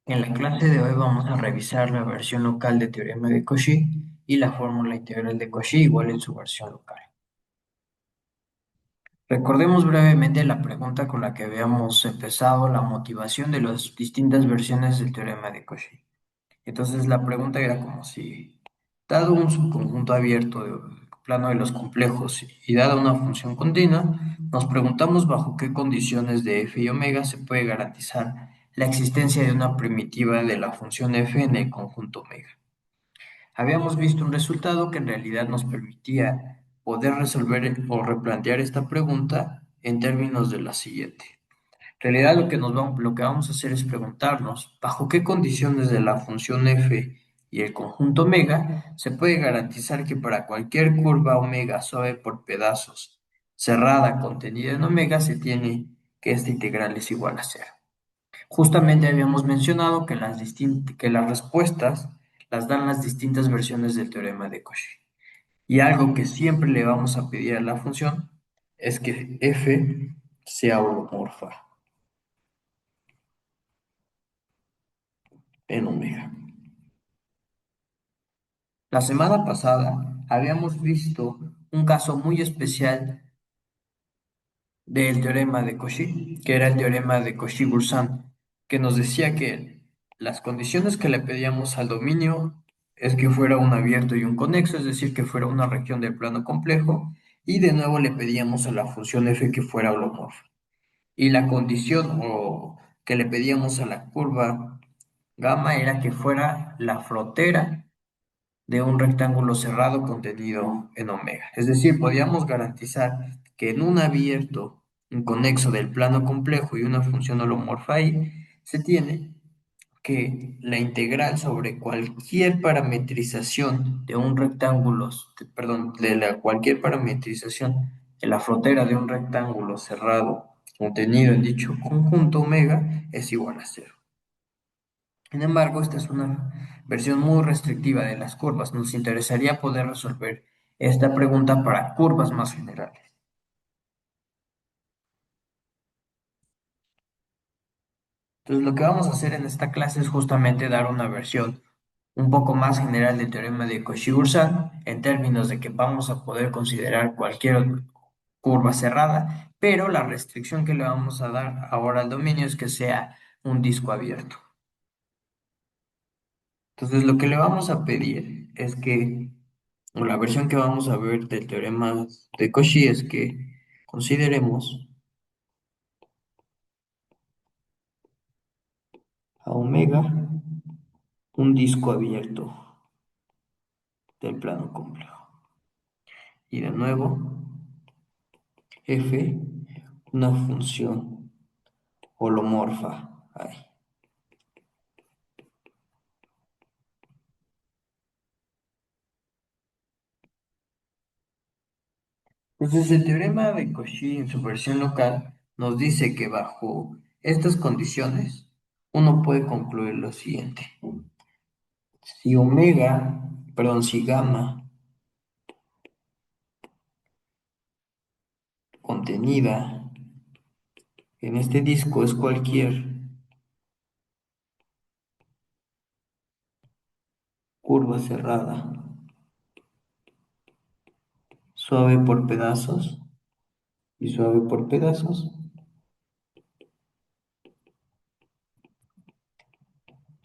En la clase de hoy vamos a revisar la versión local de teorema de Cauchy y la fórmula integral de Cauchy igual en su versión local. Recordemos brevemente la pregunta con la que habíamos empezado la motivación de las distintas versiones del teorema de Cauchy. Entonces la pregunta era como si, dado un subconjunto abierto de plano de los complejos y dada una función continua, nos preguntamos bajo qué condiciones de f y omega se puede garantizar la existencia de una primitiva de la función f en el conjunto omega. Habíamos visto un resultado que en realidad nos permitía poder resolver o replantear esta pregunta en términos de la siguiente. En realidad lo que vamos a hacer es preguntarnos bajo qué condiciones de la función f y el conjunto omega se puede garantizar que para cualquier curva omega suave por pedazos cerrada contenida en omega se tiene que esta integral es igual a cero. Justamente habíamos mencionado que las respuestas las dan las distintas versiones del teorema de Cauchy. Y algo que siempre le vamos a pedir a la función es que f sea holomorfa en omega. La semana pasada habíamos visto un caso muy especial del teorema de Cauchy, que era el teorema de Cauchy-Boursin, que nos decía que las condiciones que le pedíamos al dominio es que fuera un abierto y un conexo, es decir, que fuera una región del plano complejo, y de nuevo le pedíamos a la función f que fuera holomorfa. Y la condición que le pedíamos a la curva gamma era que fuera la frontera de un rectángulo cerrado contenido en omega. Es decir, podíamos garantizar que en un abierto, un conexo del plano complejo y una función holomorfa I, se tiene que la integral sobre cualquier parametrización de un rectángulo, perdón, cualquier parametrización de la frontera de un rectángulo cerrado contenido en dicho conjunto omega es igual a cero. Sin embargo, esta es una versión muy restrictiva de las curvas. Nos interesaría poder resolver esta pregunta para curvas más generales. Entonces, lo que vamos a hacer en esta clase es justamente dar una versión un poco más general del teorema de Cauchy-Boursin en términos de que vamos a poder considerar cualquier curva cerrada, pero la restricción que le vamos a dar ahora al dominio es que sea un disco abierto. Entonces, lo que le vamos a pedir es que, o la versión que vamos a ver del teorema de Cauchy es que consideremos a omega un disco abierto del plano complejo. Y de nuevo, f una función holomorfa ahí. Entonces, el teorema de Cauchy en su versión local nos dice que bajo estas condiciones uno puede concluir lo siguiente. Si gamma contenida en este disco es cualquier curva cerrada, suave por pedazos y suave por pedazos,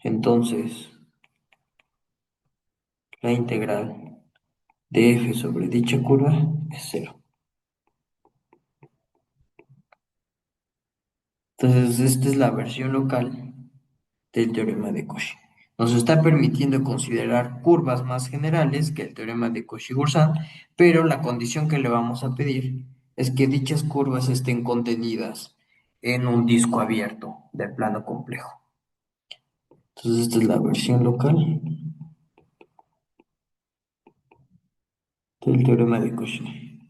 entonces la integral de f sobre dicha curva es cero. Entonces, esta es la versión local del teorema de Cauchy. Nos está permitiendo considerar curvas más generales que el teorema de Cauchy-Boursin, pero la condición que le vamos a pedir es que dichas curvas estén contenidas en un disco abierto del plano complejo. Entonces, esta es la versión local del teorema de Cauchy.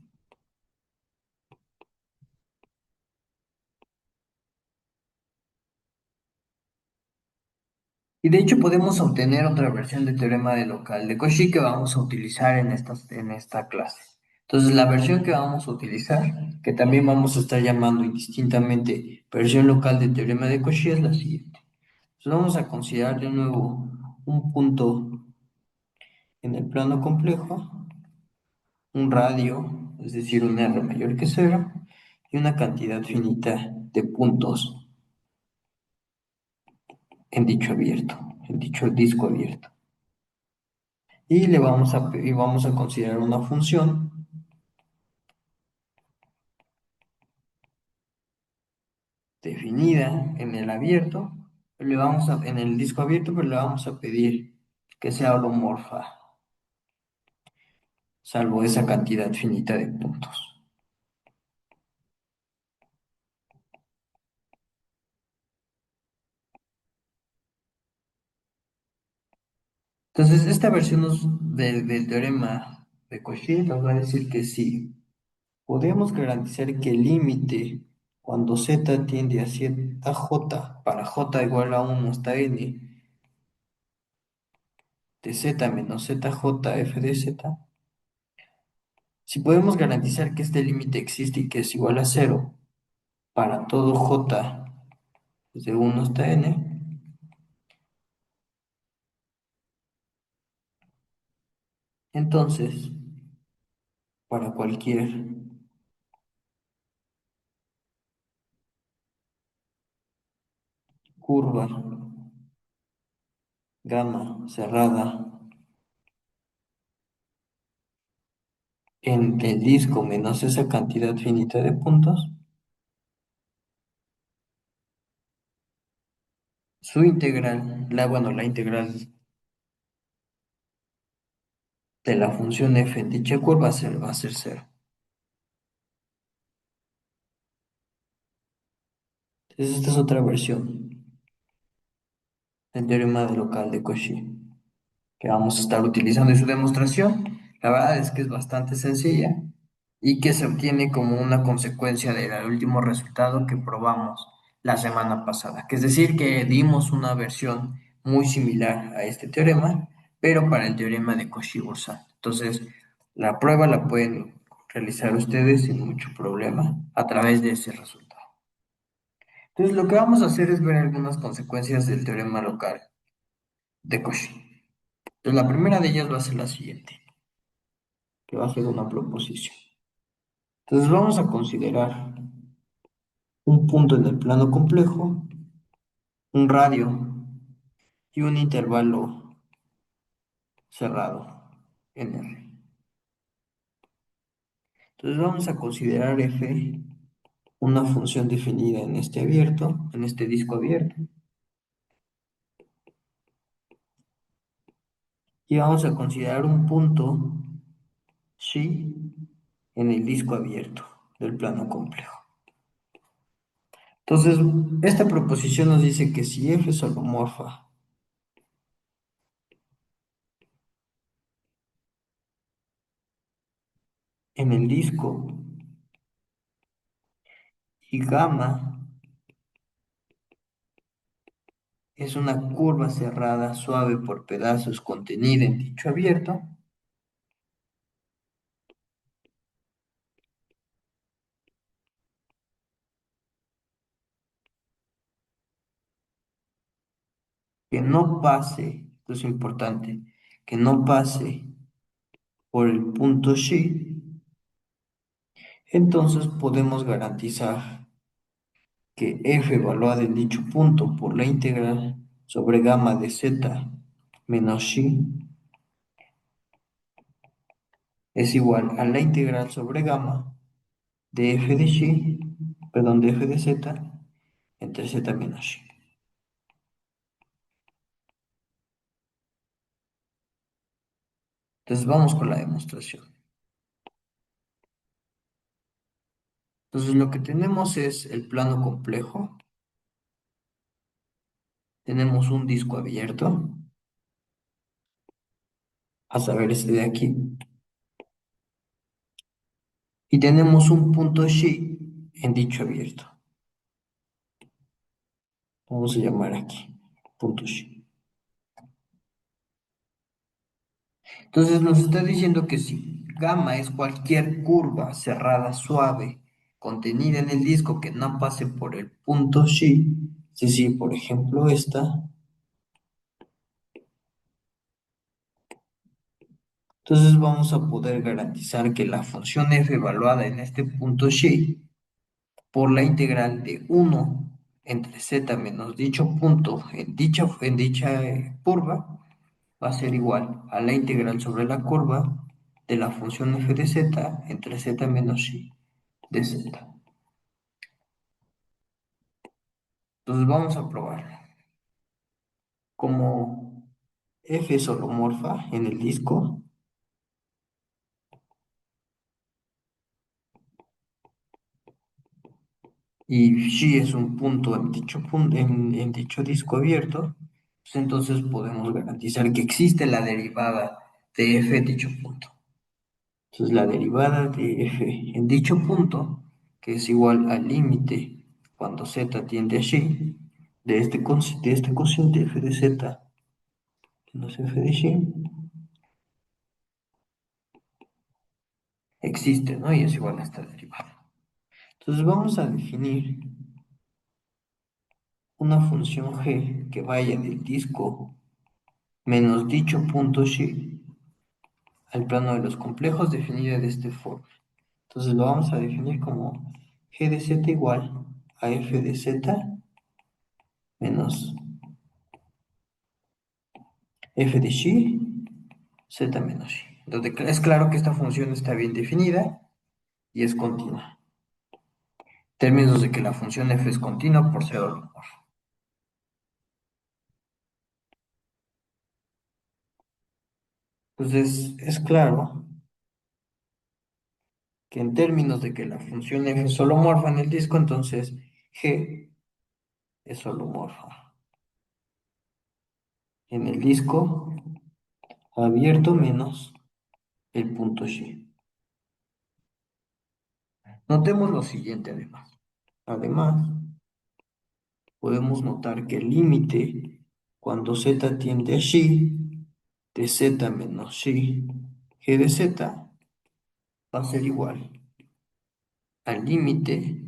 Y de hecho podemos obtener otra versión del teorema de local de Cauchy que vamos a utilizar en esta clase. Entonces la versión que vamos a utilizar, que también vamos a estar llamando indistintamente versión local del teorema de Cauchy, es la siguiente. Entonces vamos a considerar de nuevo un punto en el plano complejo, un radio, es decir, un R mayor que cero, y una cantidad finita de puntos en dicho abierto, en dicho disco abierto. Y vamos a considerar una función definida en el abierto, en el disco abierto, pero le vamos a pedir que sea holomorfa, salvo esa cantidad finita de puntos. Entonces, esta versión del teorema de Cauchy nos va a decir que sí, podemos garantizar que el límite cuando z tiende a cierta j, para j igual a 1 hasta n, de z menos zj f de z, si podemos garantizar que este límite existe y que es igual a cero para todo j desde 1 hasta n, entonces, para cualquier curva gamma cerrada en el disco menos esa cantidad finita de puntos, su integral, la integral de la función f en dicha curva va a ser cero. Entonces, esta es otra versión del teorema de local de Cauchy que vamos a estar utilizando en su demostración. La verdad es que es bastante sencilla y que se obtiene como una consecuencia del último resultado que probamos la semana pasada, que es decir, que dimos una versión muy similar a este teorema, pero para el teorema de Cauchy-Boursin. Entonces, la prueba la pueden realizar ustedes sin mucho problema a través de ese resultado. Entonces, lo que vamos a hacer es ver algunas consecuencias del teorema local de Cauchy. Entonces, la primera de ellas va a ser la siguiente, que va a ser una proposición. Entonces, vamos a considerar un punto en el plano complejo, un radio y un intervalo cerrado en R. Entonces, vamos a considerar f una función definida en este abierto, en este disco abierto, y vamos a considerar un punto xi en el disco abierto del plano complejo. Entonces, esta proposición nos dice que si f es holomorfa en el disco y gamma es una curva cerrada suave por pedazos contenida en dicho abierto, que no pase, esto es importante, que no pase por el punto xi, entonces podemos garantizar que f evaluada en dicho punto por la integral sobre gamma de z menos xi es igual a la integral sobre gamma de f de xi, perdón, de f de z entre z menos xi. Entonces vamos con la demostración. Entonces lo que tenemos es el plano complejo, tenemos un disco abierto, a saber este de aquí, y tenemos un punto xi en dicho abierto. Vamos a llamar aquí punto xi. Entonces nos está diciendo que si gamma es cualquier curva cerrada suave contenida en el disco que no pase por el punto xi, Es decir, por ejemplo, esta. Entonces vamos a poder garantizar que la función f evaluada en este punto y por la integral de 1 entre z menos dicho punto en dicha curva va a ser igual a la integral sobre la curva de la función f de z entre z menos y de z. Entonces vamos a probar. Como f es holomorfa en el disco y xi es un punto en dicho disco abierto, pues entonces podemos garantizar que existe la derivada de f en dicho punto. Entonces la derivada de f en dicho punto, que es igual al límite cuando z tiende a xi, de este cociente f de z menos f de xi, existe, ¿no? Y es igual a esta derivada. Entonces vamos a definir una función g que vaya del disco menos dicho punto xi al plano de los complejos definida de esta forma. Entonces lo vamos a definir como g de z igual a f de z menos f de xi, z menos xi. Entonces es claro que esta función está bien definida y es continua. En términos de que la función f es continua por ser holomorfa. Entonces es claro que en términos de que la función f es holomorfa en el disco, entonces g es holomorfa en el disco abierto menos el punto xi. Notemos lo siguiente además. Además, podemos notar que el límite cuando z tiende a xi de z menos xi g de z va a ser igual al límite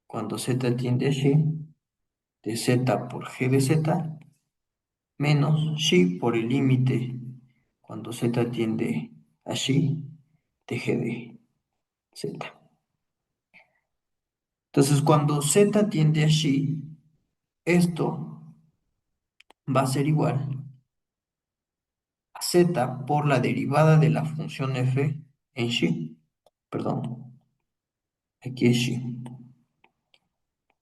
cuando z tiende a xi de z por g de z menos xi por el límite cuando z tiende a xi de g de z. Entonces, cuando z tiende a xi, esto va a ser igual a z por la derivada de la función f en xi. Perdón, aquí es xi.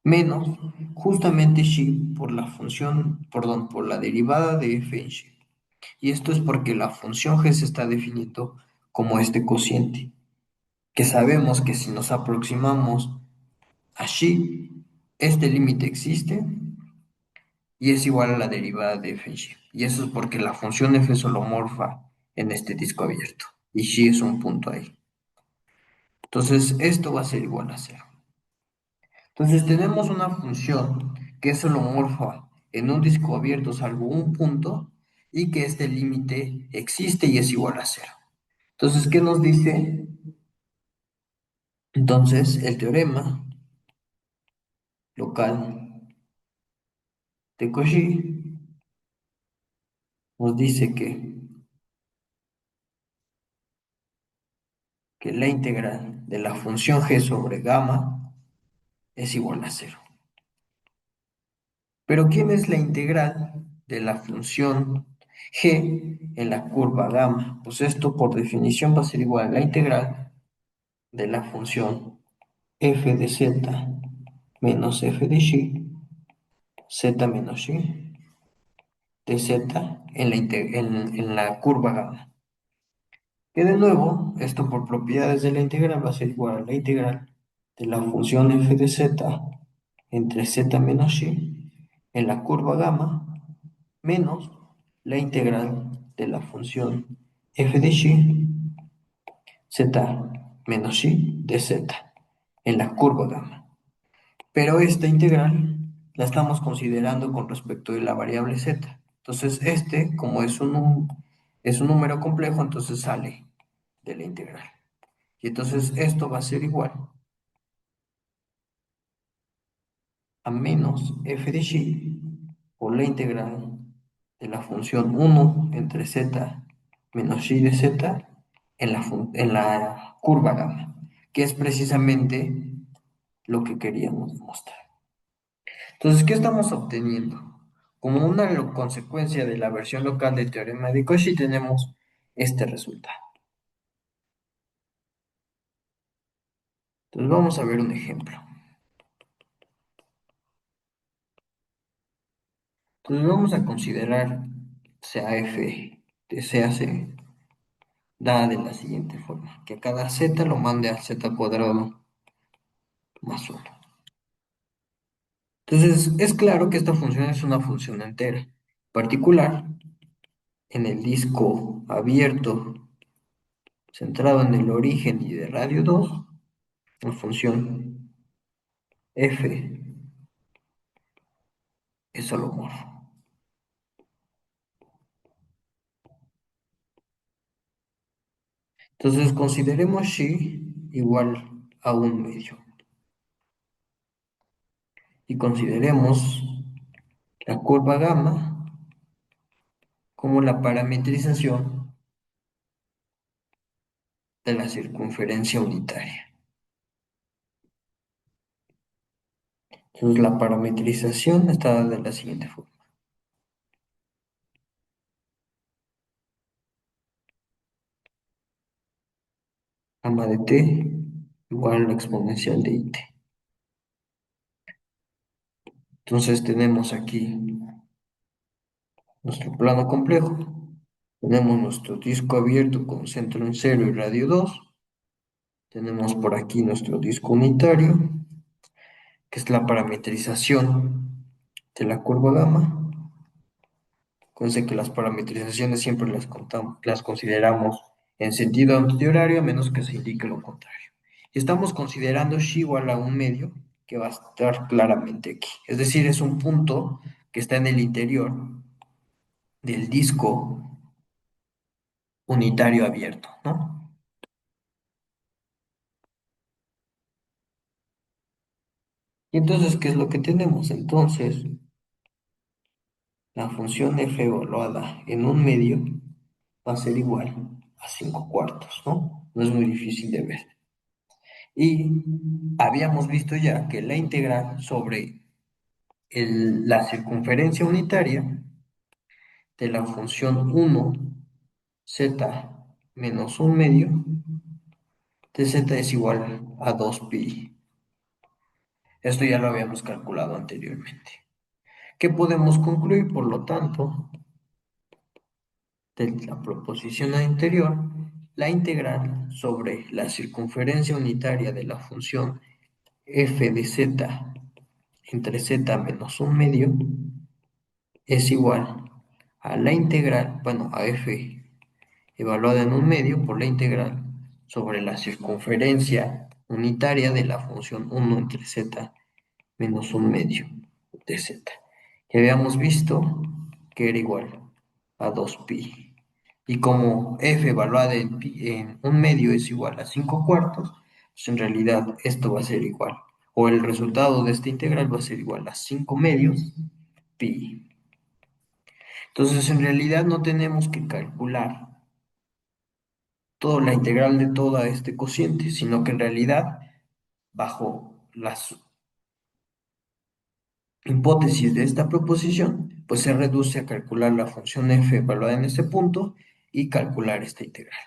Menos justamente xi por la función, perdón, por la derivada de f en xi. Y esto es porque la función g se está definiendo como este cociente, que sabemos que si nos aproximamos a xi, este límite existe y es igual a la derivada de f en xi. Y eso es porque la función f es holomorfa en este disco abierto y xi es un punto ahí. Entonces esto va a ser igual a cero. Entonces tenemos una función que es holomorfa en un disco abierto salvo un punto y que este límite existe y es igual a cero. Entonces, ¿qué nos dice? Entonces, el teorema local de Cauchy nos dice que la integral de la función g sobre gamma es igual a cero. Pero ¿quién es la integral de la función g en la curva gamma? Pues esto por definición va a ser igual a la integral de la función f de z menos f de xi, z menos xi, de z en la curva gamma. Que de nuevo, esto por propiedades de la integral va a ser igual a la integral de la función f de z entre z menos xi en la curva gamma menos la integral de la función f de xi z menos xi de z en la curva gamma. Pero esta integral la estamos considerando con respecto de la variable z. Entonces, como es un número complejo, entonces sale de la integral. Y entonces esto va a ser igual a menos f de x por la integral de la función 1 entre z menos y de z en la curva gamma, que es precisamente lo que queríamos demostrar. Entonces, ¿qué estamos obteniendo? Como una consecuencia de la versión local del teorema de Cauchy tenemos este resultado. Entonces vamos a ver un ejemplo. Entonces vamos a considerar sea f de CAC dada de la siguiente forma, que cada z lo mande al z cuadrado más 1. Entonces es claro que esta función es una función entera, particular en el disco abierto centrado en el origen y de radio 2, la función f es holomorfo. Entonces consideremos xi igual a un medio y consideremos la curva gamma como la parametrización de la circunferencia unitaria. Entonces la parametrización está dada de la siguiente forma. Gamma de t igual a la exponencial de it. Entonces tenemos aquí nuestro plano complejo. Tenemos nuestro disco abierto con centro en 0 y radio 2. Tenemos por aquí nuestro disco unitario, que es la parametrización de la curva gamma. Acuérdense que las parametrizaciones siempre las consideramos en sentido antihorario, a menos que se indique lo contrario. Y estamos considerando xi igual a un medio, que va a estar claramente aquí. Es decir, es un punto que está en el interior del disco unitario abierto, ¿no? Y entonces, ¿qué es lo que tenemos? Entonces, la función f evaluada en un medio va a ser igual a 5 cuartos, ¿no? No es muy difícil de ver. Y habíamos visto ya que la integral sobre la circunferencia unitaria de la función 1 z menos un medio de z es igual a 2pi. Esto ya lo habíamos calculado anteriormente. ¿Qué podemos concluir, por lo tanto, de la proposición anterior? La integral sobre la circunferencia unitaria de la función f de z entre z menos un medio es igual a la integral, bueno, a f evaluada en un medio por la integral sobre la circunferencia unitaria de la función 1 entre z menos un medio de z. Que habíamos visto que era igual a 2pi. Y como f evaluada en un medio es igual a 5 cuartos, pues en realidad esto va a ser igual, o el resultado de esta integral va a ser igual a 5 medios pi. Entonces en realidad no tenemos que calcular toda la integral de todo este cociente, sino que en realidad bajo las hipótesis de esta proposición, pues se reduce a calcular la función f evaluada en ese punto y calcular esta integral.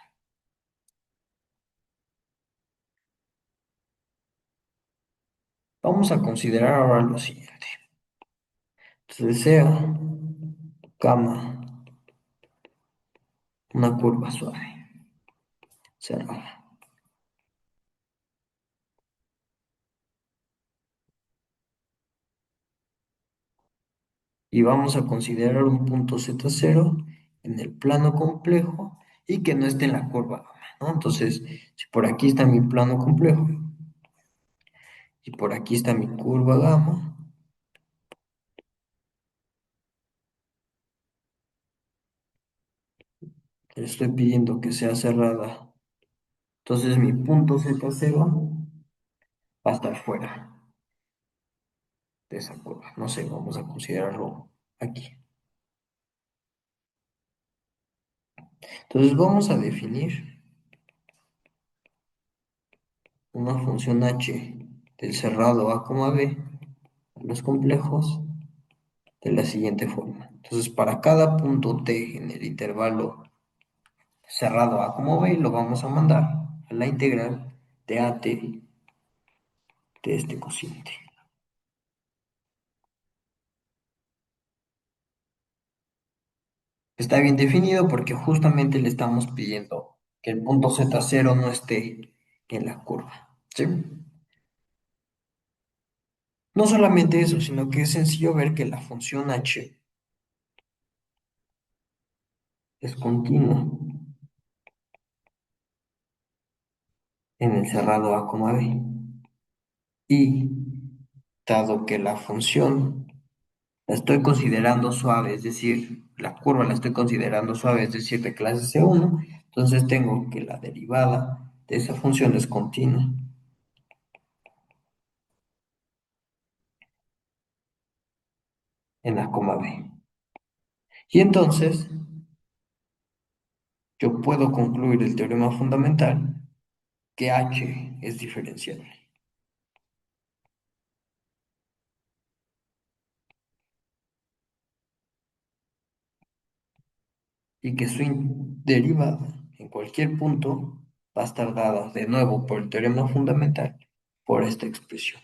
Vamos a considerar ahora lo siguiente. Entonces sea gamma una curva suave, cerrada. Y vamos a considerar un punto z0 en el plano complejo y que no esté en la curva gamma, ¿no? Entonces, si por aquí está mi plano complejo y por aquí está mi curva gamma, le estoy pidiendo que sea cerrada. Entonces mi punto z0 va a estar fuera. de esa curva. No sé, vamos a considerarlo aquí. Entonces vamos a definir una función h del cerrado a, b a los complejos de la siguiente forma. Entonces para cada punto t en el intervalo cerrado a, b lo vamos a mandar a la integral de at de este cociente. Está bien definido porque justamente le estamos pidiendo que el punto z0 no esté en la curva. ¿Sí? No solamente eso, sino que es sencillo ver que la función h es continua en el cerrado a, b. Y dado que la función la estoy considerando suave, es decir, la curva la estoy considerando suave, es decir, de clase C1, entonces tengo que la derivada de esa función es continua en la coma b. Y entonces yo puedo concluir el teorema fundamental que h es diferenciable y que su derivada en cualquier punto va a estar dada de nuevo por el teorema fundamental por esta expresión.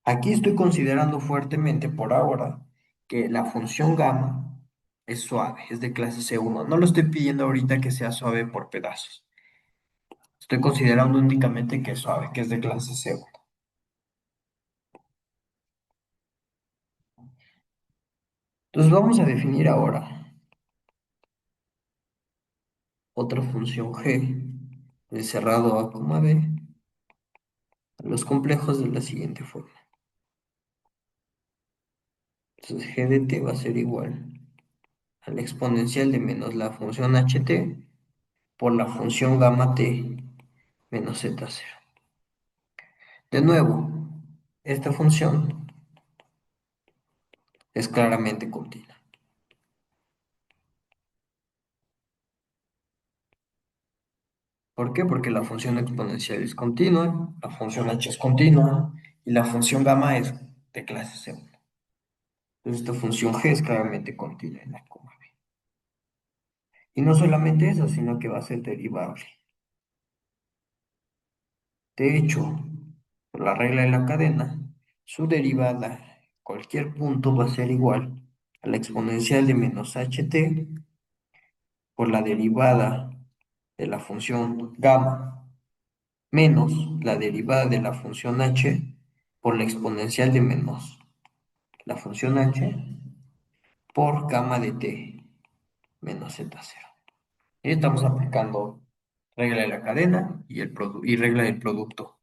Aquí estoy considerando fuertemente por ahora que la función gamma es suave, es de clase C1. No lo estoy pidiendo ahorita que sea suave por pedazos. Estoy considerando únicamente que es suave, que es de clase C1. Entonces vamos a definir ahora otra función g de cerrado a, b a los complejos de la siguiente forma. Entonces g de t va a ser igual a la exponencial de menos la función ht por la función gamma t menos z0. De nuevo, esta función es claramente continua. ¿Por qué? Porque la función exponencial es continua, la función h es continua y la función gamma es de clase C1. Entonces esta función g es claramente continua en la coma b. Y no solamente eso, sino que va a ser derivable. De hecho, por la regla de la cadena, su derivada en cualquier punto va a ser igual a la exponencial de menos ht por la derivada de la función gamma menos la derivada de la función h por la exponencial de menos la función h por gamma de t menos z0. Y estamos aplicando regla de la cadena y regla del producto.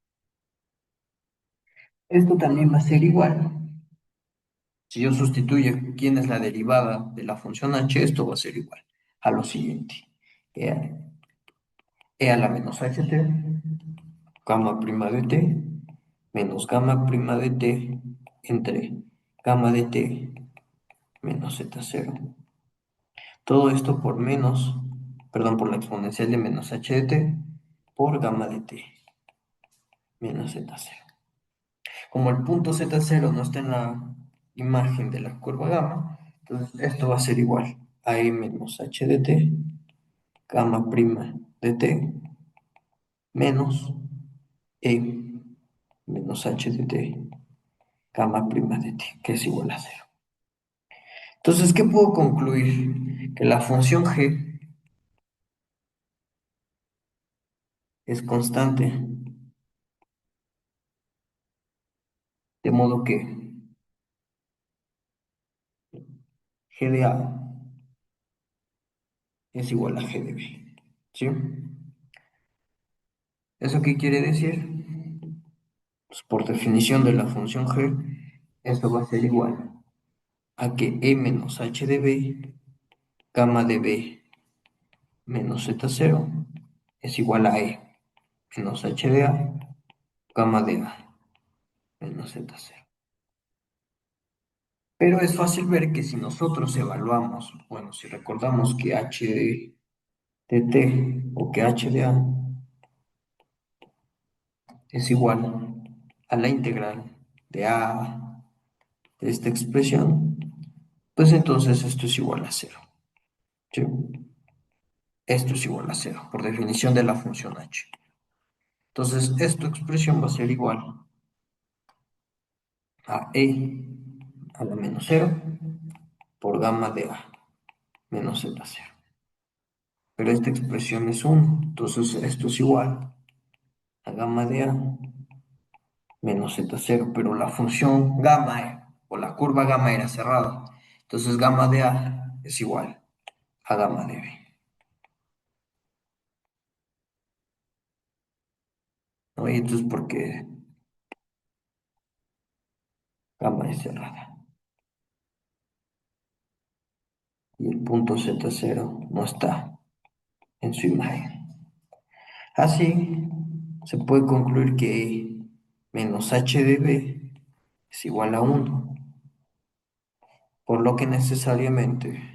Esto también va a ser igual. Si yo sustituyo quién es la derivada de la función h, esto va a ser igual a lo siguiente. E a, e a la menos ht, gamma prima de t, menos gamma prima de t entre gamma de t menos z0. Todo esto por menos, perdón, por la exponencial de menos h de t por gamma de t menos z0. Como el punto z0 no está en la imagen de la curva gamma, entonces esto va a ser igual a e menos h de t, gamma prima de t, menos e menos h de t, gamma prima de t, que es igual a cero. Entonces, ¿qué puedo concluir? Que la función g es constante, de modo que g de a es igual a g de b. ¿Sí? ¿Eso qué quiere decir? Pues por definición de la función g, esto va a ser igual a que e menos h de b, gamma de b menos z0 es igual a e menos h de a gamma de A menos z cero. Pero es fácil ver que si nosotros evaluamos, bueno, si recordamos que h de t o que h de A es igual a la integral de A de esta expresión, pues entonces esto es igual a cero. ¿Sí? Esto es igual a cero, por definición de la función h. Entonces, esta expresión va a ser igual a e a la menos cero por gamma de A menos z cero. Pero esta expresión es 1, entonces esto es igual a gamma de A menos z cero, pero la función gamma o la curva gamma era cerrada. Entonces gamma de A es igual a gamma de B. ¿No? Y entonces porque gamma es cerrada y el punto z cero no está en su imagen. Así se puede concluir que E menos h de B es igual a 1, por lo que necesariamente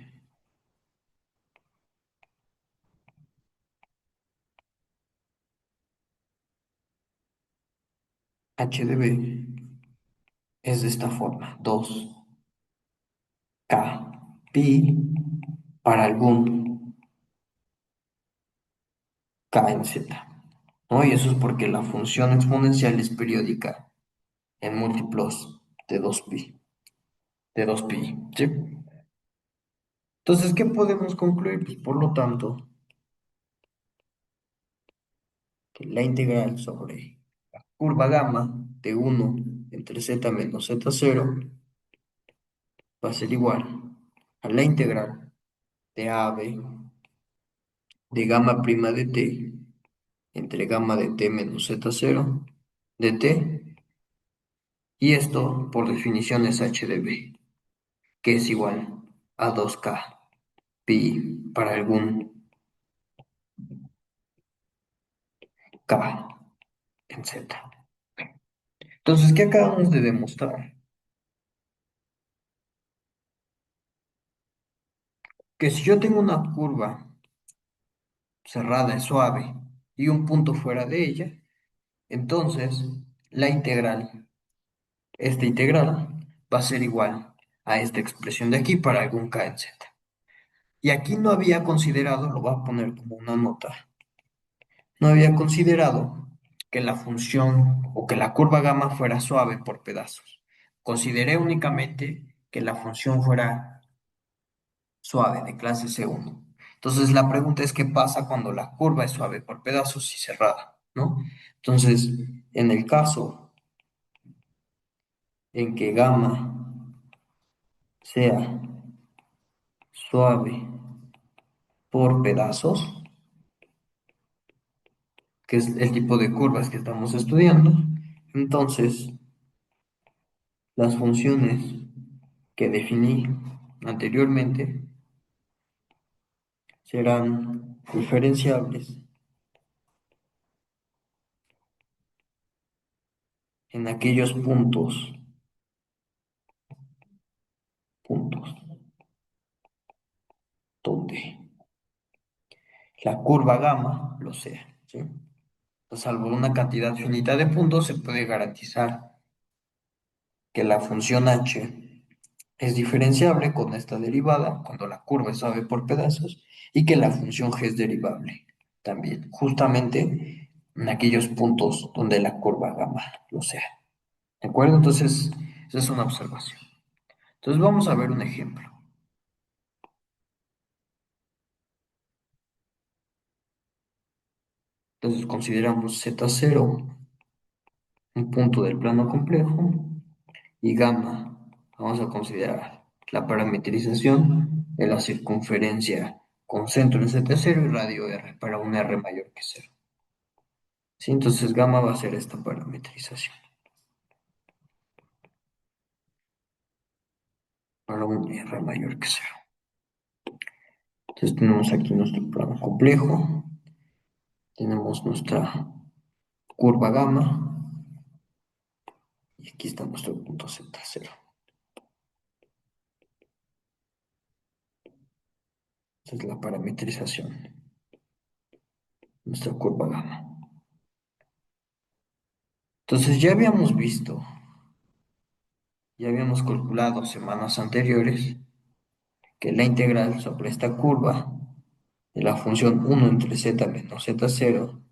h de B es de esta forma, 2k pi para algún k en z, ¿no? Y eso es porque la función exponencial es periódica en múltiplos de 2pi, ¿sí? Entonces, ¿qué podemos concluir? Pues por lo tanto, que la integral sobre curva gamma de 1 entre z menos z cero va a ser igual a la integral de a a b de gamma prima de t entre gamma de t menos z cero de t, y esto por definición es h de b, que es igual a 2k pi para algún k en z. Entonces, ¿qué acabamos de demostrar? Que si yo tengo una curva cerrada y suave y un punto fuera de ella, entonces la integral, esta integral, va a ser igual a esta expresión de aquí para algún k en z. Y aquí no había considerado, lo voy a poner como una nota, no había considerado que la función o que la curva gamma fuera suave por pedazos. Consideré únicamente que la función fuera suave de clase C1. Entonces la pregunta es qué pasa cuando la curva es suave por pedazos y cerrada, ¿no? Entonces, en el caso en que gamma sea suave por pedazos, que es el tipo de curvas que estamos estudiando, entonces las funciones que definí anteriormente serán diferenciables en aquellos puntos donde la curva gamma lo sea, ¿sí? Salvo una cantidad finita de puntos, se puede garantizar que la función h es diferenciable con esta derivada cuando la curva es suave por pedazos y que la función g es derivable también, justamente en aquellos puntos donde la curva gamma lo sea. ¿De acuerdo? Entonces, esa es una observación. Entonces, vamos a ver un ejemplo. Entonces, consideramos z0 un punto del plano complejo y gamma, vamos a considerar la parametrización de la circunferencia con centro en Z0 y radio R para un R mayor que cero. ¿Sí? Entonces gamma va a ser esta parametrización para un R mayor que cero. Entonces tenemos aquí nuestro plano complejo, tenemos nuestra curva gamma Y aquí está nuestro punto z cero. Esta es la parametrización, nuestra curva gamma. Entonces ya habíamos calculado semanas anteriores que la integral sobre esta curva de la función 1 entre z menos z cero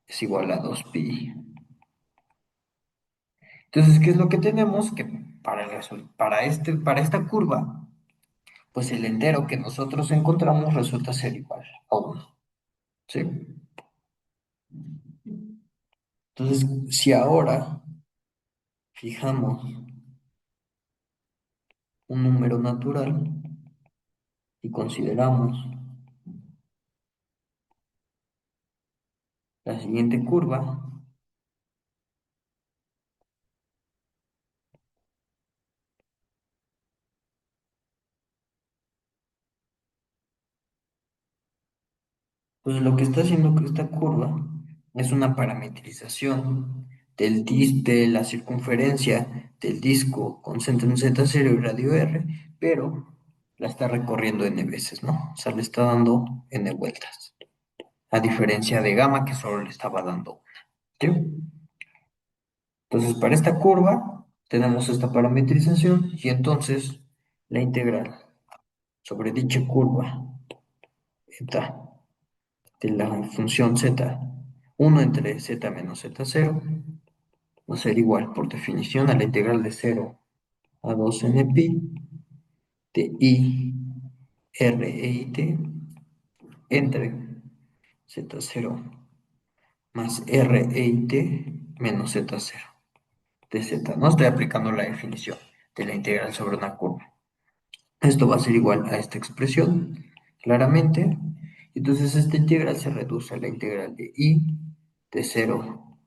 es igual a 2pi. Entonces, ¿qué es lo que tenemos? Que para esta curva, pues el entero que nosotros encontramos resulta ser igual a 1. ¿Sí? Entonces, si ahora fijamos un número natural y consideramos la siguiente curva, pues lo que está haciendo que esta curva es una parametrización de la circunferencia del disco con centro en Z0 y radio R, pero la está recorriendo n veces, ¿no? O sea, le está dando n vueltas, a diferencia de gamma que solo le estaba dando una. ¿Sí? Entonces, para esta curva tenemos esta parametrización y entonces la integral sobre dicha curva eta de la función z 1 entre z menos z0 va a ser igual por definición a la integral de 0 a 2 n pi de i r e i t entre z0 más r e i t menos z0 de z. No estoy aplicando la definición de la integral sobre una curva. Esto va a ser igual a esta expresión, claramente. Entonces esta integral se reduce a la integral de i de 0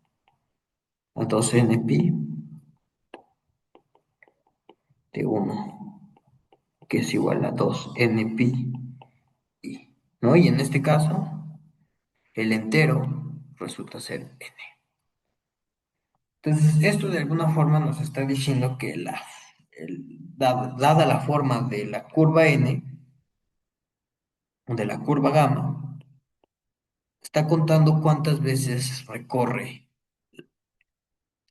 a 2 n pi de 1, que es igual a 2 n pi i, ¿no? Y en este caso, el entero resulta ser n. Entonces, esto de alguna forma nos está diciendo que dada la forma de la curva n, de la curva gamma, está contando cuántas veces recorre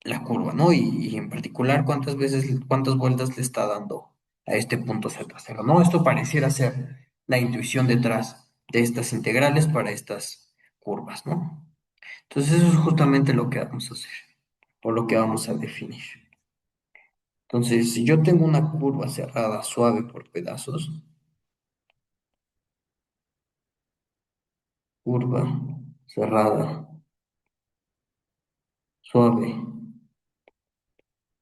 la curva, ¿no? Y en particular cuántas vueltas le está dando a este punto Z0, ¿no? Esto pareciera ser la intuición detrás de estas integrales para estas curvas, ¿no? Entonces eso es justamente lo que vamos a hacer, o lo que vamos a definir. Entonces, si yo tengo una curva cerrada suave por pedazos, curva cerrada suave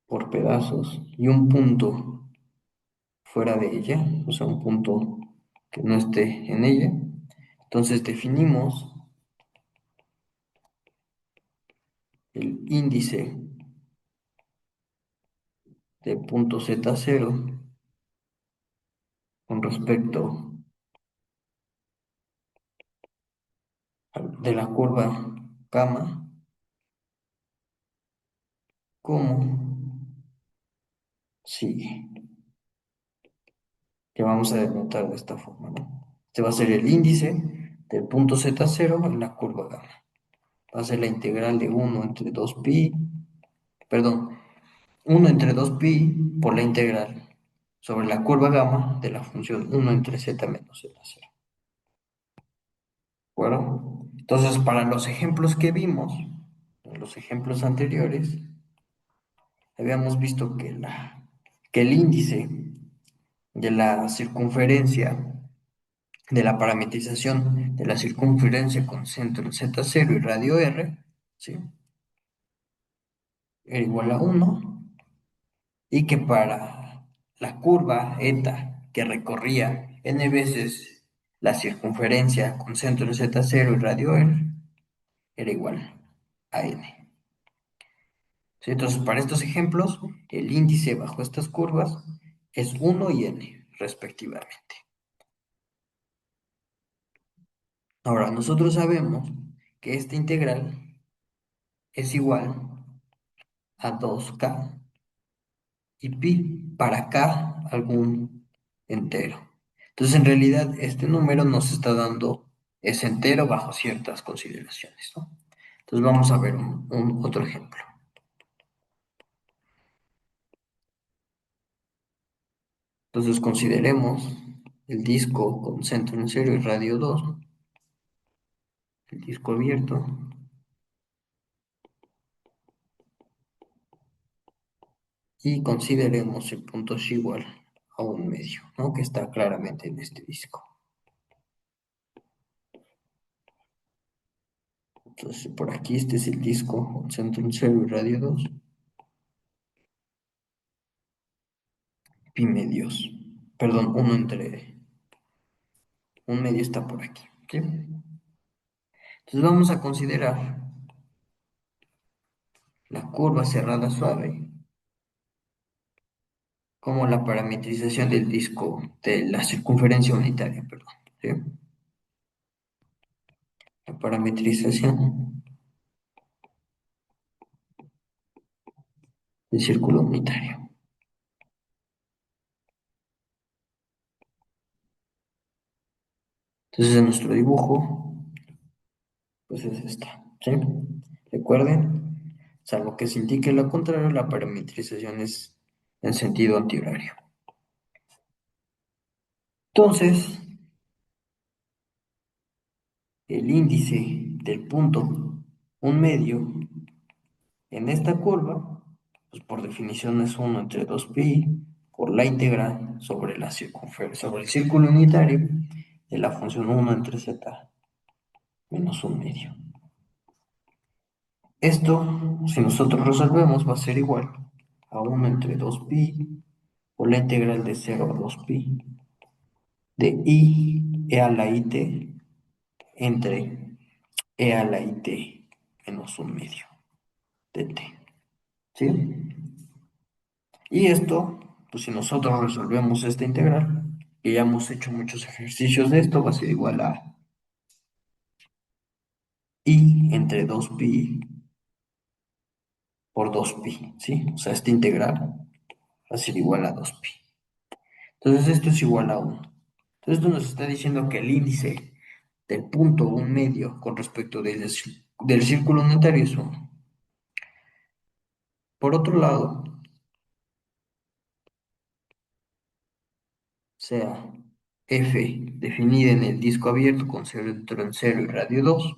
por pedazos y un punto fuera de ella, o sea, un punto que no esté en ella, entonces definimos el índice de punto Z0 con respecto de la curva gamma como sigue, que vamos a denotar de esta forma, ¿no? Este va a ser el índice del punto Z0 en la curva gamma. Va a ser la integral de 1 entre 2pi, perdón, 1 entre 2pi por la integral sobre la curva gamma de la función 1 entre z menos z0. Bueno, entonces para los ejemplos que vimos, en los ejemplos anteriores, habíamos visto que el índice de la circunferencia, de la parametrización de la circunferencia con centro en z0 y radio r, ¿sí? Era igual a 1 y que para la curva eta que recorría n veces la circunferencia con centro en z0 y radio r era igual a n. ¿Sí? Entonces, para estos ejemplos, el índice bajo estas curvas es 1 y n, respectivamente. Ahora, nosotros sabemos que esta integral es igual a 2k y pi para k algún entero. Entonces, en realidad, este número nos está dando ese entero bajo ciertas consideraciones, ¿no? Entonces, vamos a ver otro ejemplo. Entonces, consideremos el disco con centro en cero y radio 2, el disco abierto, y consideremos el punto es igual a un medio, ¿no? Que está claramente en este disco. Entonces, por aquí este es el disco con centro en cero y radio 2, pi medios, perdón, un medio está por aquí, ¿sí? Entonces vamos a considerar la curva cerrada suave como la parametrización del disco, de la circunferencia unitaria, perdón, ¿sí? La parametrización del círculo unitario. Entonces en nuestro dibujo, pues es esta, ¿sí? Recuerden, salvo que se indique lo contrario, la parametrización es en sentido antihorario. Entonces, el índice del punto, un medio, en esta curva, pues por definición es 1 entre 2pi por la integral sobre la sobre el círculo unitario de la función 1 entre z menos un medio. Esto, si nosotros resolvemos, va a ser igual a 1 entre 2pi por la integral de 0 a 2pi de i e a la it entre e a la it menos un medio de t. ¿Sí? Y esto, pues si nosotros resolvemos esta integral, y ya hemos hecho muchos ejercicios de esto, va a ser igual a i entre 2pi por 2pi, ¿sí? O sea, esta integral va a ser igual a 2pi. Entonces esto es igual a 1. Entonces esto nos está diciendo que el índice del punto un medio con respecto del círculo unitario es 1. Por otro lado, sea f definida en el disco abierto con centro en 0 y radio 2,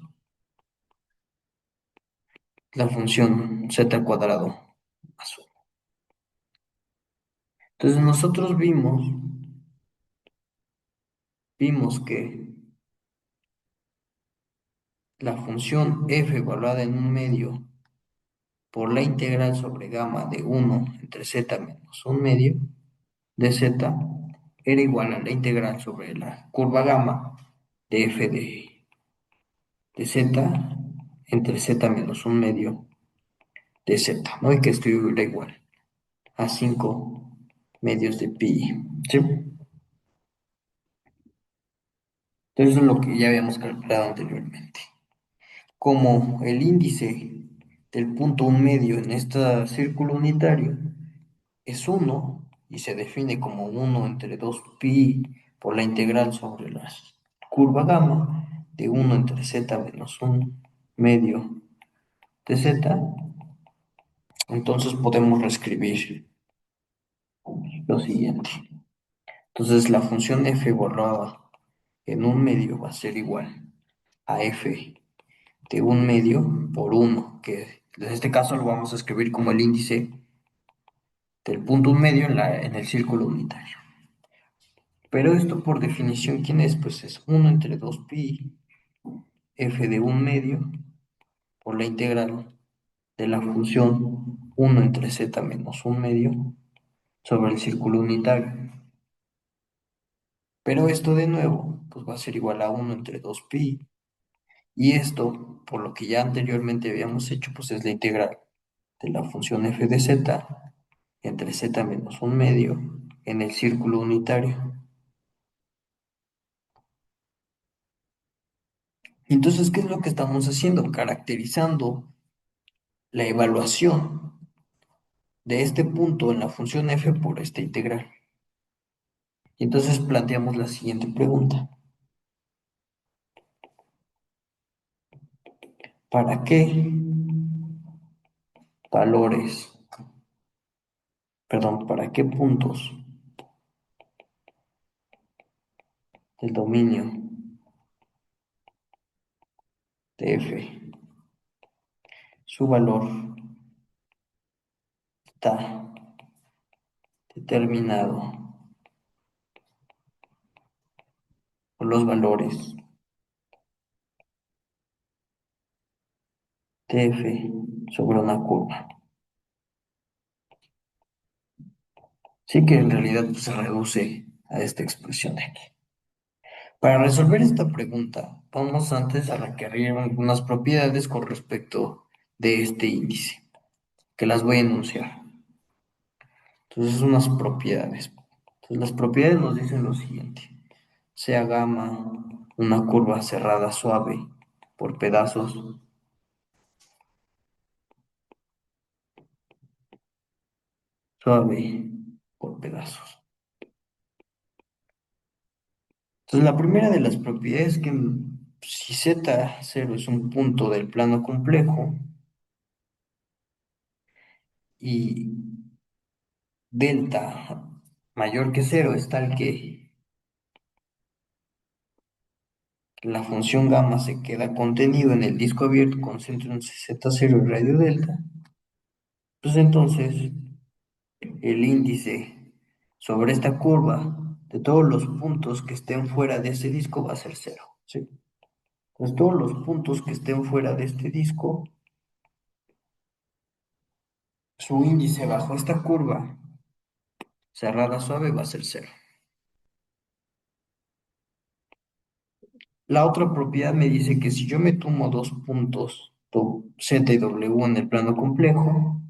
la función z al cuadrado más 1. Entonces nosotros vimos que la función f evaluada en un medio por la integral sobre gamma de 1 entre z menos un medio de z era igual a la integral sobre la curva gamma de f de z entre z menos un medio de z, ¿no? Y que esto era igual a 5 medios de pi, ¿sí? Entonces eso es lo que ya habíamos calculado anteriormente. Como el índice del punto un medio en este círculo unitario es 1 y se define como 1 entre 2pi por la integral sobre la curva gamma de 1 entre z menos un medio de z, entonces podemos reescribir lo siguiente. Entonces la función f evaluada en un medio va a ser igual a f de un medio por 1, que en este caso lo vamos a escribir como el índice del punto un medio en el círculo unitario. Pero esto por definición, ¿quién es? Pues es 1 entre 2pi f de un medio por la integral de la función 1 entre z menos un medio sobre el círculo unitario. Pero esto de nuevo, pues va a ser igual a 1 entre 2pi. Y esto, por lo que ya anteriormente habíamos hecho, pues es la integral de la función f de z entre z menos un medio en el círculo unitario. Entonces, ¿qué es lo que estamos haciendo? Caracterizando la evaluación de este punto en la función f por esta integral. Y entonces planteamos la siguiente pregunta. ¿Para qué valores, para qué puntos del dominio de f su valor está determinado por los valores de f sobre una curva? Sí que en realidad pues, se reduce a esta expresión de aquí. Para resolver esta pregunta, vamos antes a requerir algunas propiedades con respecto de este índice, que las voy a enunciar. Entonces, unas propiedades. Entonces, las propiedades nos dicen lo siguiente. Sea gamma una curva cerrada suave por pedazos, suave por pedazos. Entonces, la primera de las propiedades es que si z0 es un punto del plano complejo y delta mayor que cero es tal que la función gamma se queda contenido en el disco abierto con centro en z0 y radio delta, pues entonces el índice sobre esta curva de todos los puntos que estén fuera de ese disco va a ser cero, ¿sí? Entonces todos los puntos que estén fuera de este disco, su índice bajo esta curva cerrada suave va a ser cero. La otra propiedad me dice que si yo me tomo dos puntos Z y W en el plano complejo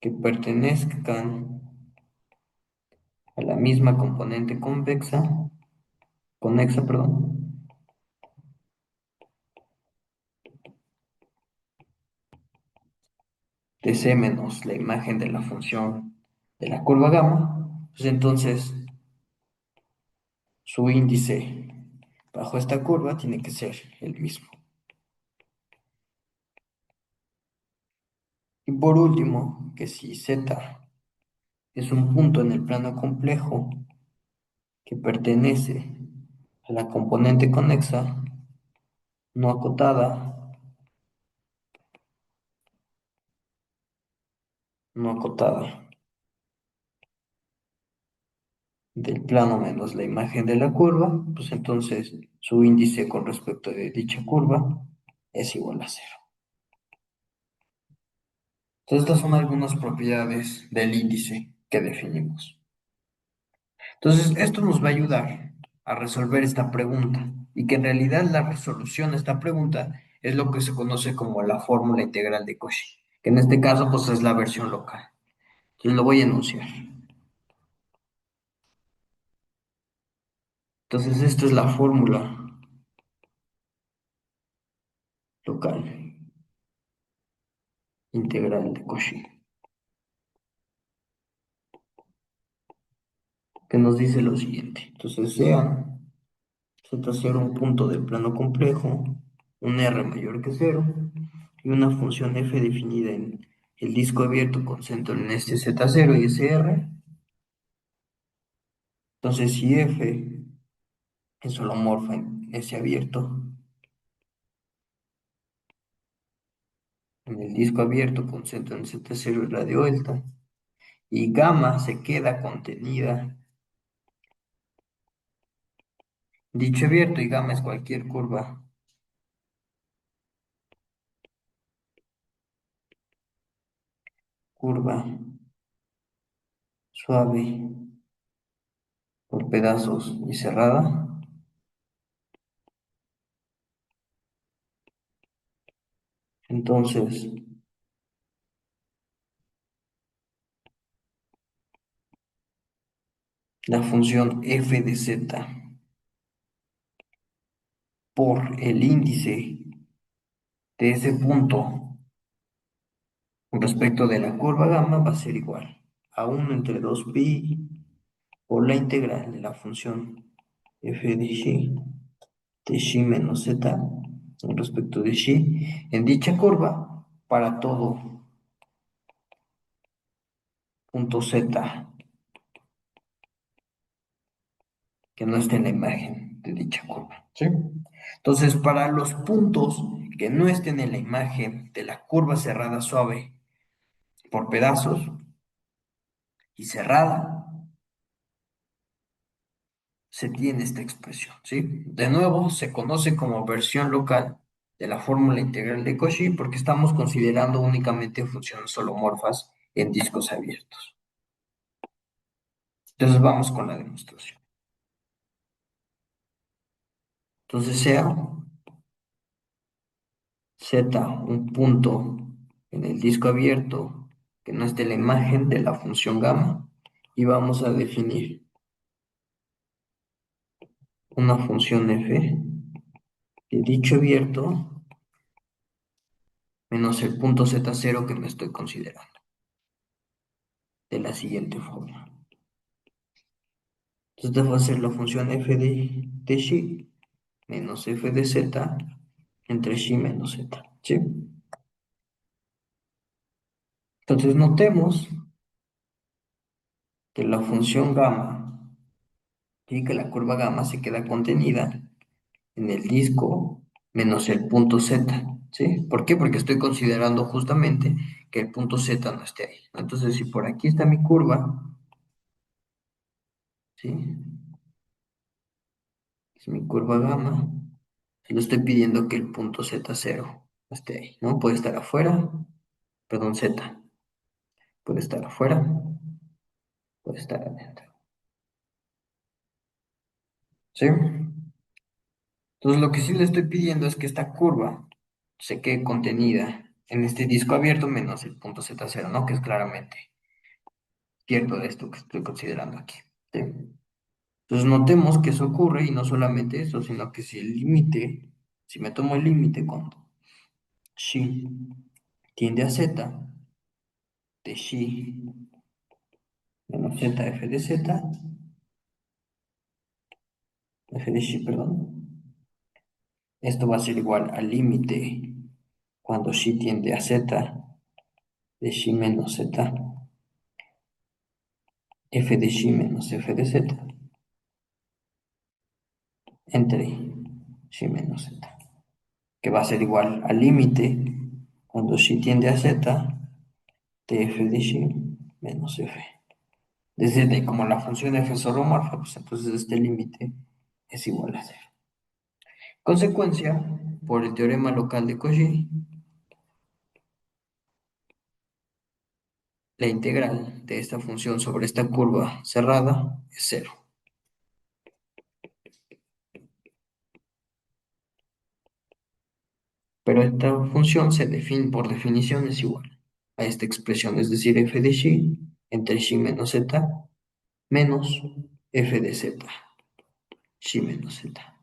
que pertenezcan a la misma componente conexa, perdón, de C menos la imagen de la función de la curva gamma, pues entonces su índice bajo esta curva tiene que ser el mismo. Y por último, que si Z es un punto en el plano complejo que pertenece a la componente conexa no acotada, no acotada del plano menos la imagen de la curva, pues entonces su índice con respecto de dicha curva es igual a cero. Entonces, estas son algunas propiedades del índice que definimos. Entonces, esto nos va a ayudar a resolver esta pregunta y que en realidad la resolución de esta pregunta es lo que se conoce como la fórmula integral de Cauchy, que en este caso pues es la versión local. Entonces lo voy a enunciar. Entonces, esta es la fórmula local integral de Cauchy, que nos dice lo siguiente. Entonces, sea z0 un punto del plano complejo, un r mayor que cero y una función f definida en el disco abierto con centro en este z0 y ese r. Entonces, si f es holomorfa en ese abierto, en el disco abierto con centro en z0 y radio delta, y gamma se queda contenida, dicho abierto y gamma es cualquier curva suave por pedazos y cerrada, entonces la función f de z por el índice de ese punto respecto de la curva gamma va a ser igual a 1 entre 2pi por la integral de la función f de xi menos z respecto de xi en dicha curva para todo punto z que no esté en la imagen de dicha curva, ¿sí? Entonces, para los puntos que no estén en la imagen de la curva cerrada suave por pedazos y cerrada, se tiene esta expresión, ¿sí? De nuevo, se conoce como versión local de la fórmula integral de Cauchy porque estamos considerando únicamente funciones holomorfas en discos abiertos. Entonces, vamos con la demostración. Entonces, sea Z un punto en el disco abierto que no esté la imagen de la función gamma y vamos a definir una función f de dicho abierto menos el punto z0 que me estoy considerando de la siguiente forma. Entonces esta va a ser la función f de xi menos f de z entre xi menos z, ¿sí? Entonces notemos que la función gamma y que la curva gamma se queda contenida en el disco menos el punto Z, ¿sí? ¿Por qué? Porque estoy considerando justamente que el punto Z no esté ahí. Entonces, si por aquí está mi curva, ¿sí? Es mi curva gamma, le estoy pidiendo que el punto Z0 esté ahí, ¿no? Puede estar afuera, perdón, Z, puede estar afuera, puede estar adentro, ¿sí? Entonces, lo que sí le estoy pidiendo es que esta curva se quede contenida en este disco abierto menos el punto Z0, ¿no? Que es claramente cierto de esto que estoy considerando aquí, ¿sí? Entonces notemos que eso ocurre y no solamente eso, sino que si el límite, si me tomo el límite cuando xi tiende a z, de xi menos z f de z, f de xi, perdón, esto va a ser igual al límite cuando xi tiende a z de xi menos z, f de xi menos f de z, entre xi menos z, que va a ser igual al límite cuando xi tiende a z de f de xi menos f de z. Y como la función f es holomorfa, pues entonces este límite es igual a cero. Consecuencia, por el teorema local de Cauchy, la integral de esta función sobre esta curva cerrada es cero. Pero esta función se define, por definición es igual a esta expresión, es decir, f de xi entre xi menos z menos f de z, xi menos z.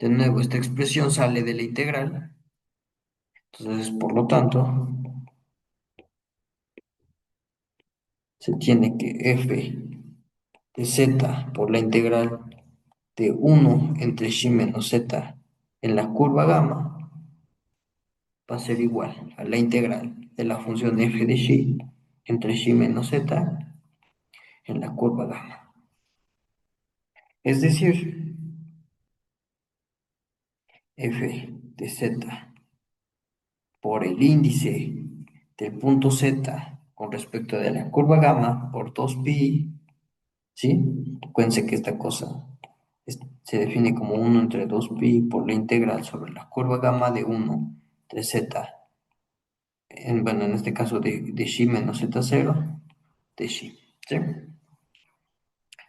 De nuevo, esta expresión sale de la integral, entonces, por lo tanto, se tiene que f de z por la integral de 1 entre xi menos z en la curva gamma va a ser igual a la integral de la función f de xi entre xi menos z en la curva gamma. Es decir, f de z por el índice del punto z con respecto de la curva gamma por 2pi, ¿sí? Acuérdense que esta cosa se define como 1 entre 2pi por la integral sobre la curva gamma de 1 entre z, bueno, en este caso de xi menos z0 de xi, ¿sí?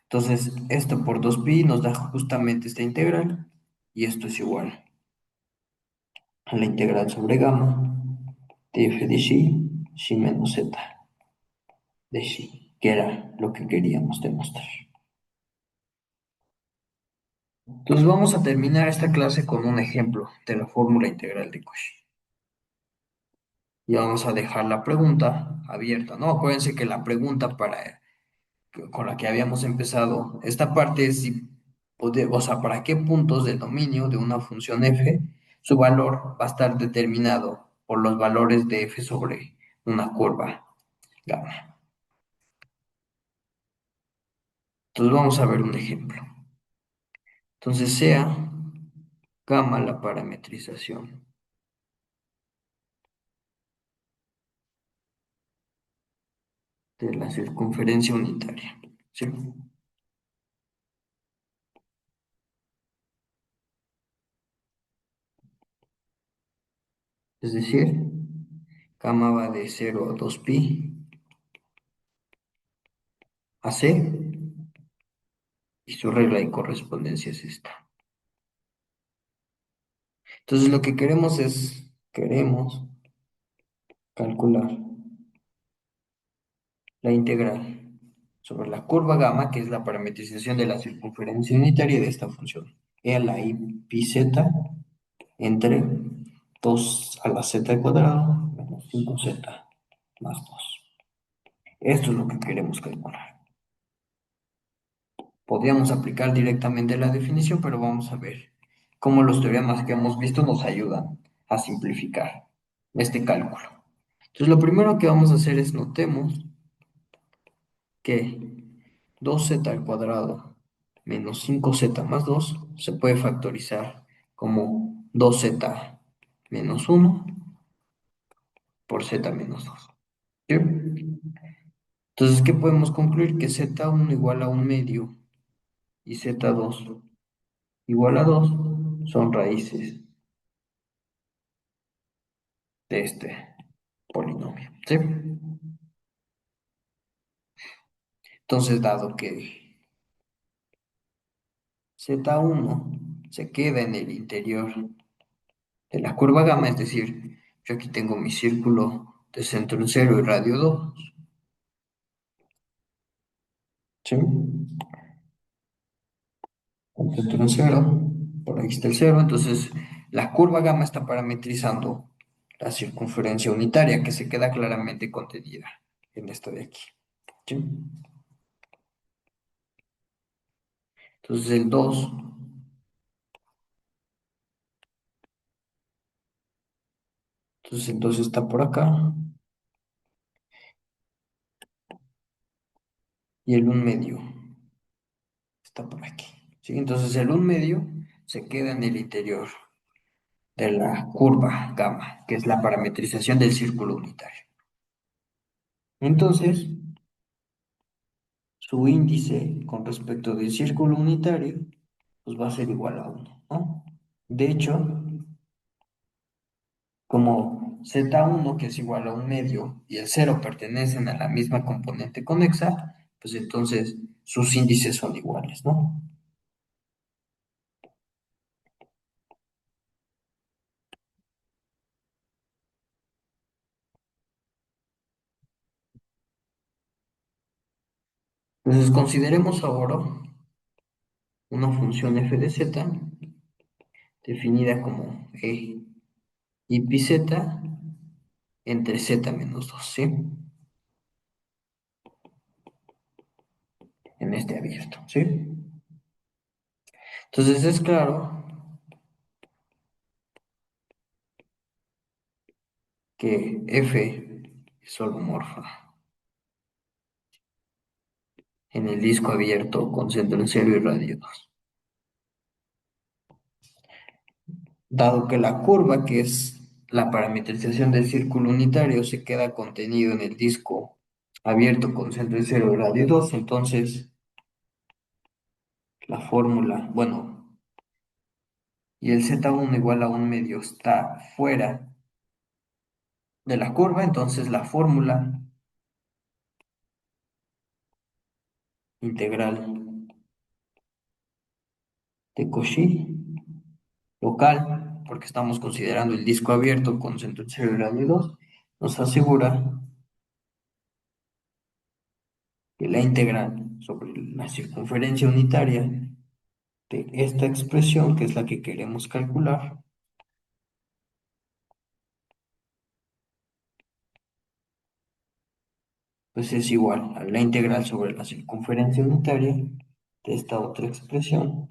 Entonces, esto por 2pi nos da justamente esta integral y esto es igual a la integral sobre gamma de f de xi menos z de xi, que era lo que queríamos demostrar. Entonces vamos a terminar esta clase con un ejemplo de la fórmula integral de Cauchy. y vamos a dejar la pregunta abierta, ¿no? Acuérdense que la pregunta con la que habíamos empezado esta parte es si, o sea, para qué puntos del dominio de una función f su valor va a estar determinado por los valores de f sobre una curva gamma. Entonces vamos a ver un ejemplo. Entonces sea gamma la parametrización de la circunferencia unitaria, ¿sí? Es decir, gamma va de 0 a 2pi a c y su regla de correspondencia es esta. Entonces lo que queremos calcular la integral sobre la curva gamma, que es la parametrización de la circunferencia unitaria de esta función, e a la i pi z entre 2 a la z al cuadrado menos 5z más 2. Esto es lo que queremos calcular. Podríamos aplicar directamente la definición, pero vamos a ver cómo los teoremas que hemos visto nos ayudan a simplificar este cálculo. Entonces, lo primero que vamos a hacer es notemos que 2z al cuadrado menos 5z más 2 se puede factorizar como 2z menos 1 por z menos 2. ¿Sí? Entonces, ¿qué podemos concluir? Que z1 igual a un medio y z2 igual a 2 son raíces de este polinomio. ¿Sí? Entonces, dado que z1 se queda en el interior de la curva gamma, es decir, yo aquí tengo mi círculo de centro en 0 y radio 2, ¿sí? Con centro en 0, por ahí está el 0, entonces la curva gamma está parametrizando la circunferencia unitaria que se queda claramente contenida en esta de aquí, ¿sí? Entonces el 2 está por acá y el 1 medio está por aquí, ¿sí? Entonces el 1 medio se queda en el interior de la curva gamma, que es la parametrización del círculo unitario. Entonces, su índice con respecto del círculo unitario, pues va a ser igual a 1, ¿no? De hecho, como z1, que es igual a 1 medio, y el 0 pertenecen a la misma componente conexa, pues entonces sus índices son iguales, ¿no? Entonces consideremos ahora una función f de z definida como e y pi z entre z menos 2, ¿sí? En este abierto, ¿sí? Entonces es claro que f es holomorfa en el disco abierto con centro en 0 y radio 2. Dado que la curva, que es la parametrización del círculo unitario, se queda contenido en el disco abierto con centro en 0 y radio 2, entonces la fórmula, bueno, y el z1 igual a 1 medio está fuera de la curva, entonces la fórmula integral de Cauchy local, porque estamos considerando el disco abierto con centro en 0 y radio 2, nos asegura que la integral sobre la circunferencia unitaria de esta expresión, que es la que queremos calcular, pues es igual a la integral sobre la circunferencia unitaria de esta otra expresión,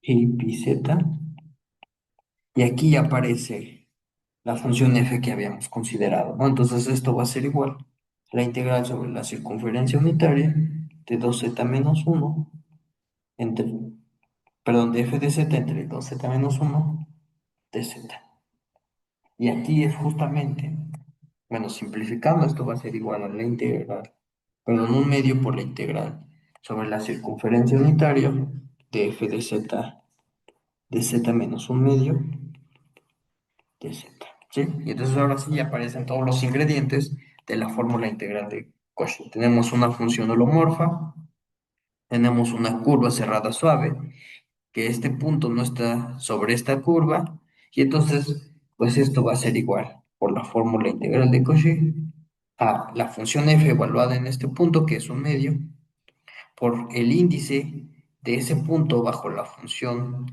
y pi z, y aquí ya aparece la función f que habíamos considerado, ¿no? Entonces esto va a ser igual a la integral sobre la circunferencia unitaria de 2z menos 1 entre, perdón, de f de z entre 2z menos 1 de z. Y aquí es justamente, bueno, simplificando, esto va a ser igual a la integral, perdón, un medio por la integral sobre la circunferencia unitaria de f de z menos un medio de z. ¿Sí? Y entonces ahora sí aparecen todos los ingredientes de la fórmula integral de Cauchy. Tenemos una función holomorfa, tenemos una curva cerrada suave, que este punto no está sobre esta curva, y entonces, pues esto va a ser igual por la fórmula integral de Cauchy a la función f evaluada en este punto, que es un medio, por el índice de ese punto bajo la función,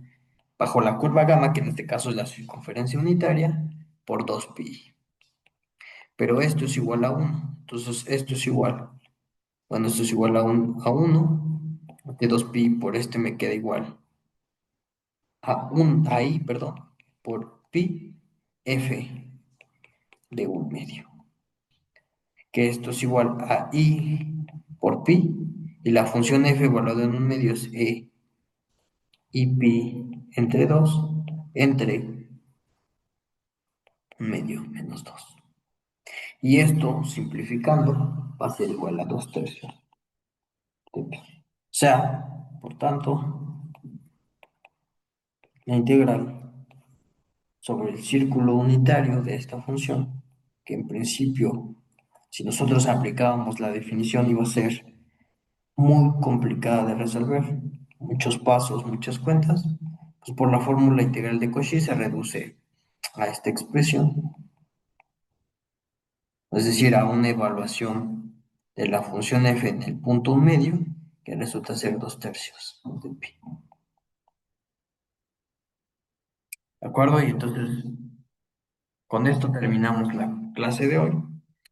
bajo la curva gamma, que en este caso es la circunferencia unitaria, por 2pi. Pero esto es igual a 1. Entonces, esto es igual. Bueno, esto es igual a 1, de 2pi por este me queda igual a i, perdón, por pi f de un medio. Que esto es igual a i por pi, y la función f evaluada en un medio es i pi entre 2 entre un medio menos 2. Y esto, simplificando, va a ser igual a 2 tercios de pi. O sea, por tanto, la integral sobre el círculo unitario de esta función, que en principio, si nosotros aplicábamos la definición, iba a ser muy complicada de resolver, muchos pasos, muchas cuentas, pues por la fórmula integral de Cauchy se reduce a esta expresión, es decir, a una evaluación de la función f en el punto medio, que resulta ser 2 tercios de pi. ¿De acuerdo? Y entonces, con esto terminamos la clase de hoy.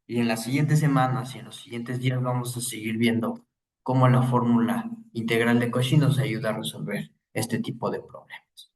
Y en las siguientes semanas y en los siguientes días vamos a seguir viendo cómo la fórmula integral de Cauchy nos ayuda a resolver este tipo de problemas.